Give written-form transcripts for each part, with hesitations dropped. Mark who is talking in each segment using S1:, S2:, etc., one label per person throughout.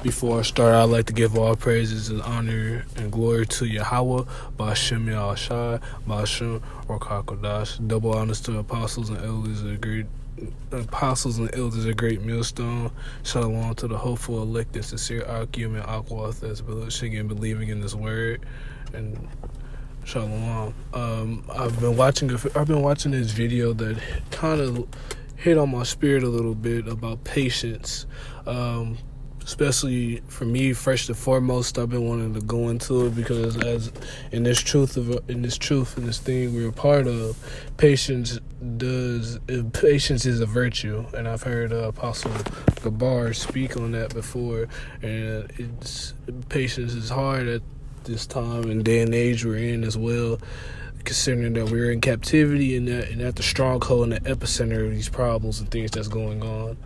S1: Before I start, I'd like to give all praises and honor and glory to Yahweh, Ba'ashem Yahshai, Ba'ashem Rakakodash. Double honors to apostles and elders of a great millstone. Shalom to the hopeful, elect, and sincere Akim and Akwath that's believing in this word. And Shalom. I've been watching this video that kind of hit on my spirit a little bit about patience. Especially for me, first and foremost, I've been wanting to go into it because as in this thing we're a part of, patience is a virtue, and I've heard Apostle Gabar speak on that before. And patience is hard at this time and day and age we're in as well, considering that we're in captivity and at the stronghold and the epicenter of these problems and things that's going on.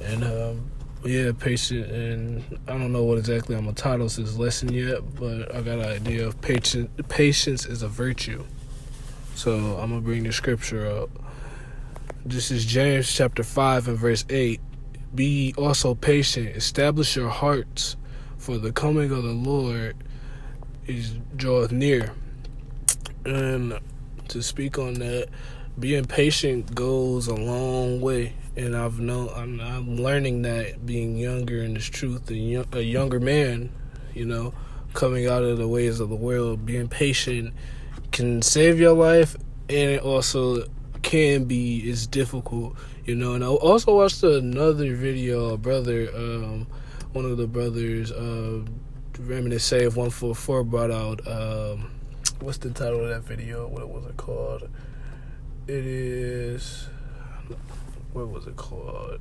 S1: And patient, and I don't know what exactly I'm gonna title this lesson yet, but I got an idea of patience is a virtue. So I'm gonna bring the scripture up. This is James chapter 5 and verse 8. Be ye also patient, establish your hearts, for the coming of the Lord draweth near. And to speak on that, being patient goes a long way. And I'm learning that being younger in this truth, a younger man, coming out of the ways of the world, being patient can save your life, and it also is difficult, And I also watched another video, one of the brothers, Remnant Save 144 brought out, what's the title of that video? What was it called? What was it called?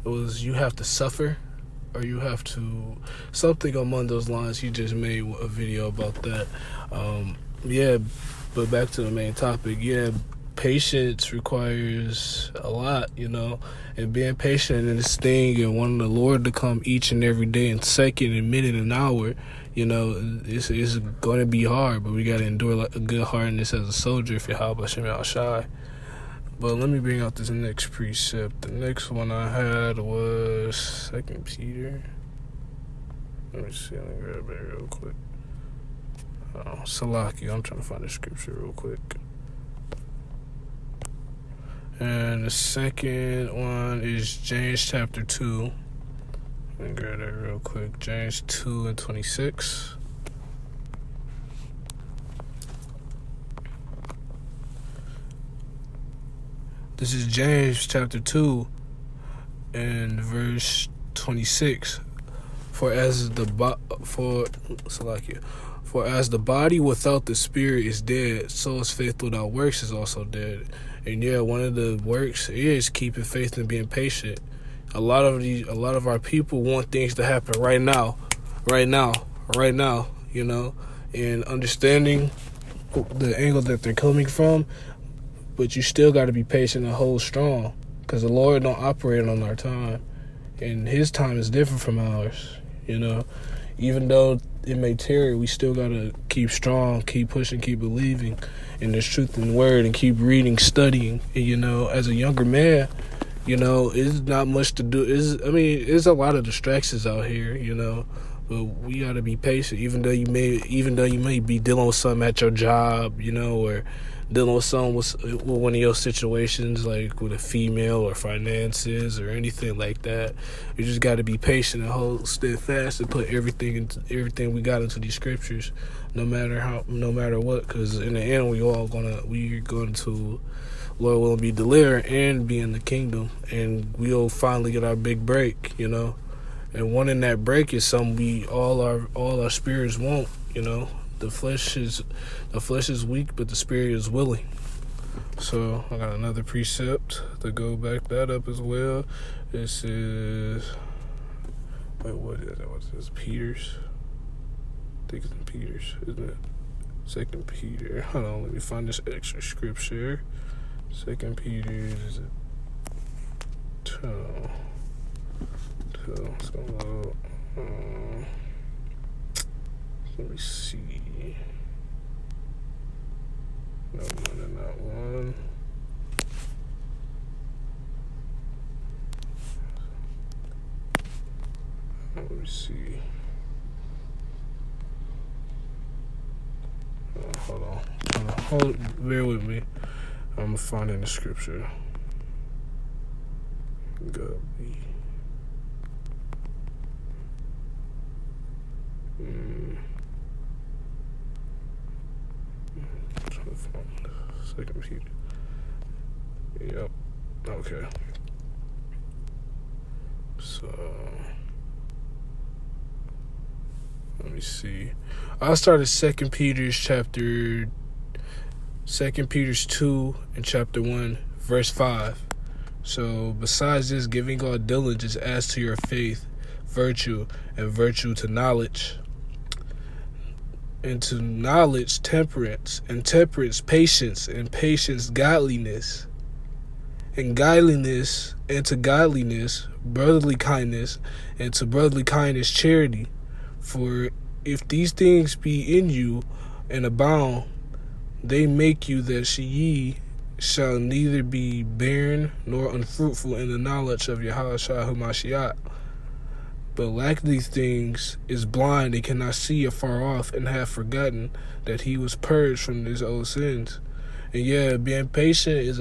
S1: It was You Have to Suffer, or You Have to, something along those lines. He just made a video about that. But back to the main topic. Patience requires a lot, and being patient in this thing and wanting the Lord to come each and every day and second and minute and hour, it's going to be hard, but we got to endure like a good hardness as a soldier if you're Ba'ashem Yahshai. But let me bring out this next precept. The next one I had was 2 Peter. Let me see. Let me grab it real quick. Salaki. I'm trying to find the scripture real quick. And the second one is James chapter 2. Let me grab that real quick. James 2 and 26. This is James chapter 2 and verse 26. For as the body without the spirit is dead, so is faith without works is also dead. And one of the works is keeping faith and being patient. A lot of our people want things to happen right now, and understanding the angle that they're coming from. But you still got to be patient and hold strong, because the Lord don't operate on our time, and His time is different from ours. Even though it may tarry, we still got to keep strong, keep pushing, keep believing in this truth and word, and keep reading, studying. And, as a younger man, it's not much to do. There's a lot of distractions out here, but we got to be patient, even though you may be dealing with something at your job, or dealing with something with one of your situations, like with a female or finances or anything like that. You just got to be patient and hold steadfast and put everything we got into these scriptures, no matter what, because in the end we're going to, Lord willing, be delivered and be in the kingdom, and we'll finally get our big break, And wanting that break is something all our spirits want, The flesh is weak, but the spirit is willing. So I got another precept to go back that up as well. This is, what is it? What's this? Peter's? I think it's in Peter's, isn't it? 2 Peter. Hold on, let me find this extra scripture. 2 Peter, is it 2? Let's go load. Let me see. No, not one. Let me me see. Hold on. Bear with me. I'm finding the scripture. God be. Trying to find 2 Peter. Yep. Okay. So let me see. I started 2 Peter's 2 and chapter 1, verse 5. So besides this, giving all diligence as to your faith, virtue, and virtue to knowledge, and to knowledge temperance, and temperance patience, and patience godliness, and godliness, and to godliness brotherly kindness, and to brotherly kindness charity. For if these things be in you and abound, they make you that ye shall neither be barren nor unfruitful in the knowledge of Yahushua HaMashiach. But lack these things is blind and cannot see afar off, and have forgotten that he was purged from his old sins. And yeah, being patient is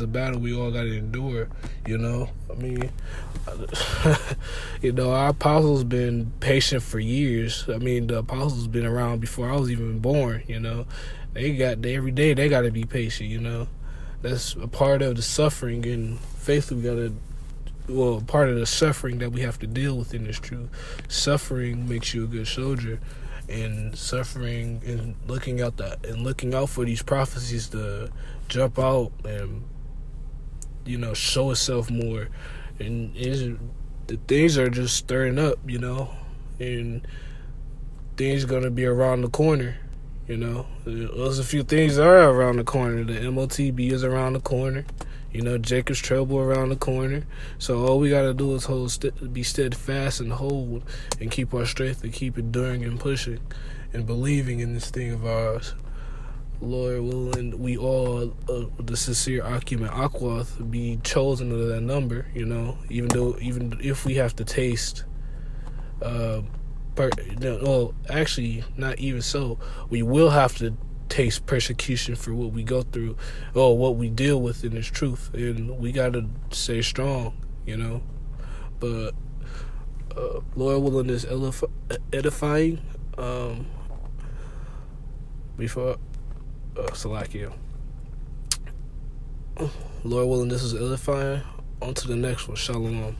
S1: a battle we all gotta endure. You know, I mean, our apostles been patient for years. I mean, the apostles been around before I was even born. You know, every day they gotta be patient. You know, that's a part of the suffering and faith part of the suffering that we have to deal with in this truth. Suffering makes you a good soldier, and suffering and looking out for these prophecies to jump out and show itself more. And the things are just stirring up, and things gonna be around the corner. There's a few things that are around the corner. The MOTB is around the corner. Jacob's trouble around the corner. So all we gotta do is be steadfast and hold, and keep our strength, and keep enduring and pushing, and believing in this thing of ours. Lord willing, we all, the sincere Akim and Akwath, be chosen to that number. Even if we have to taste. Actually, not even so. We will have to taste persecution for what we go through, or what we deal with in this truth, and we gotta stay strong, But Lord willing, is edifying. Before Salakia. Lord willing, this is edifying. On to the next one. Shalom.